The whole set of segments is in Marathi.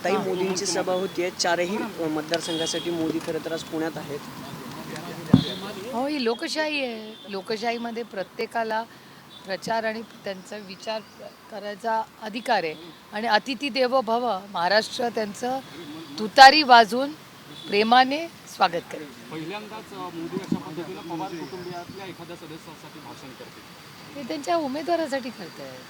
ताई मोदींची सभा होतीये, चारही मतदारसंघासाठी मोदी खरं तर आज पुण्यात आहेत. हो, ही लोकशाही आहे. लोकशाहीमध्ये प्रत्येकाला प्रचार आणि त्यांचा विचार करायचा अधिकार आहे. आणि अतिथी देवो भव, महाराष्ट्र त्यांचं तुतारी वाजवून प्रेमाने स्वागत करेल. पहिल्यांदाच मोदी अशा पद्धतीनं पवार कुटुंबियातल्या एखाद्या सदस्यासाठी भाषण करते. ते त्यांच्या उमेदवारासाठी करत आहेत.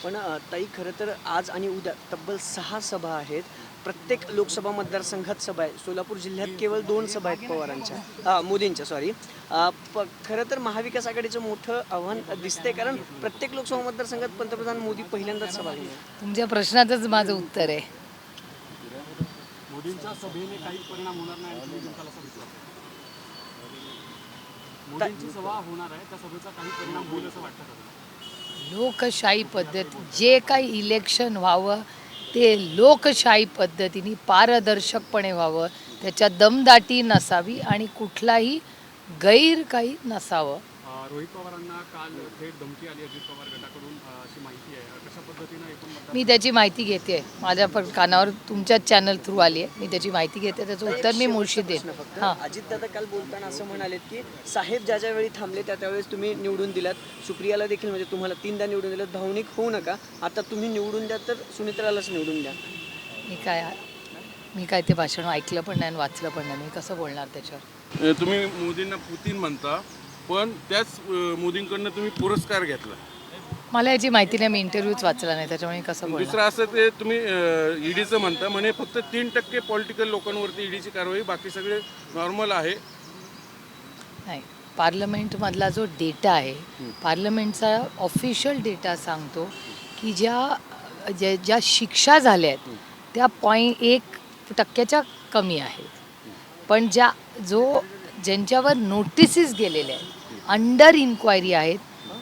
पण ताई खरं तर आज आणि उद्या तब्बल 6 सभा आहेत. प्रत्येक लोकसभा मतदारसंघात सभा आहे. सोलापूर जिल्ह्यात केवळ 2 सभा आहेत पवारांच्या, मोदींच्या सॉरी. खरं तर महाविकास आघाडीचं मोठं आव्हान दिसतंय, कारण प्रत्येक लोकसभा मतदारसंघात पंतप्रधान मोदी पहिल्यांदाच सभा घेतात. तुमच्या प्रश्नातच माझं उत्तर आहे. मोदींच्या सभेने काही परिणाम होणार नाही आणि तुम्ही जनताला असं विश्वास मोदींची सभा होणार आहे, त्या सभेचा काही परिणाम होईल असं वाटतं का? लोकशाही पद्धती जे काही इलेक्शन व्हावं ते लोकशाही पद्धतीने पारदर्शकपणे व्हावं, त्याच्यात दमदाटी नसावी आणि कुठलाही गैर काही नसावं. रोहित पवारांना काल थेट धमकी आली अजित पवार गटाकडून अशी माहिती आहे. कशा पद्धतीनं एकूण मी त्याची माहिती घेते. माझ्या पण कानावर तुमच्याच चॅनल थ्रू आली आहे. मी त्याची माहिती घेते, त्याचं उत्तर मी मुळशी देईन. हां, अजितदादा काल बोलताना असं म्हणालेत की साहेब ज्या ज्या वेळी थांबले त्या त्यावेळेस तुम्ही निवडून दिलात. सुप्रियाला देखील, म्हणजे तुम्हाला 3दा निवडून दिलं. भावनिक होऊ नका, आता तुम्ही निवडून द्या तर सुनित्रालाच निवडून द्या. मी काय ते भाषण ऐकलं पण नाही आणि वाचलं पण नाही. मी कसं बोलणार त्याच्यावर? तुम्ही मोदींना पुतीन म्हणता, पण त्याच मोदींकडनं तुम्ही पुरस्कार घेतला. मला याची माहिती नाही. मी इंटरव्ह्यूच वाचला नाही, त्याच्यामुळे मी कसं बोलणार? दुसरं असं ते तुम्ही ईडीचं म्हणता, म्हणे फक्त 3% पॉलिटिकल लोकांवरती ईडीची कारवाई, बाकी सगळे नॉर्मल आहे. नाही, पार्लमेंटमधला जो डेटा आहे, पार्लमेंटचा ऑफिशियल डेटा सांगतो की ज्या शिक्षा झाल्या आहेत त्या 0.1% कमी आहेत. पण ज्यांच्यावर नोटिसेस गेलेल्या आहेत, अंडर इन्क्वायरी आहेत,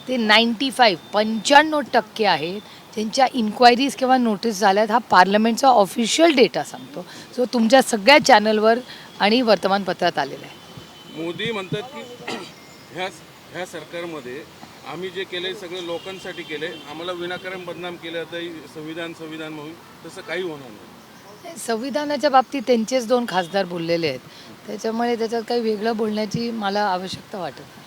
ते 95% आहेत. ज्यांच्या इन्क्वायरीज किंवा नोटीस झाल्यात, हा पार्लमेंटचा ऑफिशियल डेटा सांगतो, जो तुमच्या सगळ्या चॅनलवर आणि वर्तमानपत्रात आलेला आहे. मोदी म्हणतात की ह्या सरकारमध्ये आम्ही जे केले सगळं लोकांसाठी केले, आम्हाला विनाकारण बदनाम केलं तर संविधान म्हणून, तसं काही होणार नाही. संविधानाच्या बाबतीत त्यांचेच 2 खासदार बोललेले आहेत, त्याच्यामुळे त्याच्यात काही वेगळं बोलण्याची मला आवश्यकता वाटत नाही.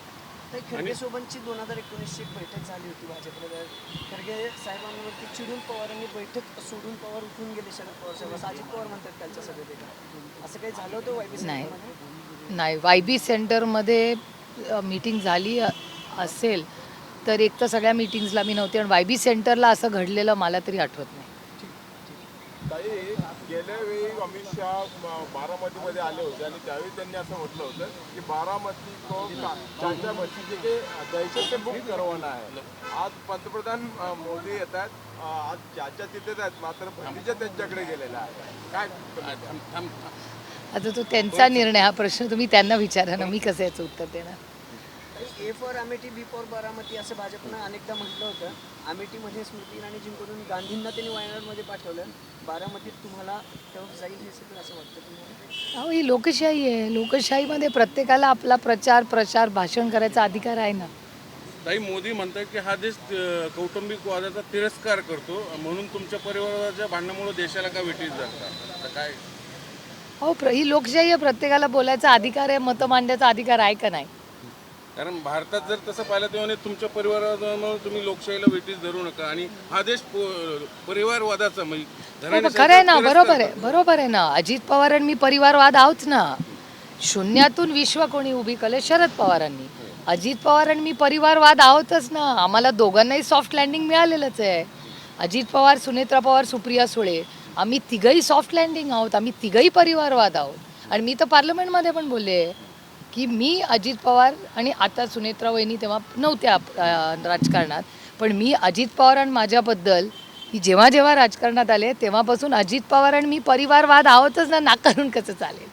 खरगे सोबतची 2019ची बैठक झाली होती भाजपला. खरगे साहेबांवरती चिडून पवारांनी बैठक सोडून पवार उठून गेले शरद पवार साहेब, असं अजित पवार म्हणतात त्यांच्या सभेत. असं काही झालं होतं वायबी सेंटरमध्ये? नाही, वायबी सेंटरमध्ये मीटिंग झाली असेल तर एक तर सगळ्या मीटिंग्सला मी नव्हते, आणि वायबी सेंटरला असं घडलेलं मला तरी आठवत नाही. गेल्या वेळी अमित शहा बारामतीमध्ये आले होते आणि त्यावेळी त्यांनी असं म्हटलं होतं की बारामती को ज्यांच्या बसीचे जे द्यायचे ते बुक करवाना आहे. आज पंतप्रधान मोदी येत आहेत, आज ज्याच्या तिथेच आहेत, मात्र बंदीच्या त्यांच्याकडे गेलेला आहे. काय आता तो त्यांचा निर्णय, हा प्रश्न तुम्ही त्यांना विचारा ना, मी कसं याचं उत्तर देणार? A for Amethi, B for Baramati असं भाजपनं अनेकदा म्हटलं होतं. अमेठीमध्ये स्मृती इराणी जिंकून गांधींना त्यांनी वायनाडमध्ये पाठवलं. बारामतीत तुम्हाला तेव्हा जाईल हे सगळं असं वाटतं तुम्हाला? अहो, ही लोकशाही आहे. लोकशाहीमध्ये प्रत्येकाला आपला प्रचार भाषण करायचा अधिकार आहे ना. ताई, मोदी म्हणतात की हा देश कौटुंबिक वादाचा तिरस्कार करतो, म्हणून तुमच्या परिवाराच्या भांडणामुळे देशाला का वेठीस जातात? आता काय? हो, ही लोकशाही आहे. प्रत्येकाला बोलायचा अधिकार आहे, मतं मांडण्याचा अधिकार आहे का नाही? कारण भारतात जर तसं पाहिलं तेव्हा तुमच्या परिवारामुळे तुम्ही लोकशाहीला वेठीस धरू नका, आणि हा देश परिवारवादाचा म्हणजे खरं आहे ना, बरोबर आहे ना. अजित पवार आणि मी परिवारवाद आहोत ना. शून्यातून विश्व कोणी उभी केले? शरद पवारांनी. अजित पवार आणि मी परिवारवाद आहोतच ना. आम्हाला दोघांनाही सॉफ्ट लँडिंग मिळालेलंच आहे. अजित पवार, सुनेत्रा पवार, सुप्रिया सुळे, आम्ही तिघही सॉफ्ट लँडिंग आहोत. आम्ही तिघही परिवारवाद आहोत. आणि मी तर पार्लमेंटमध्ये पण बोलले की मी अजित पवार, आणि आता सुनेत्रा वहिनी तेव्हा नव्हत्या राजकारणात, पण मी अजित पवार आणि माझ्याबद्दल की जेव्हा राजकारणात आले तेव्हापासून अजित पवार आणि मी परिवारवाद आहोतच ना. नाकारून कसं चालेल?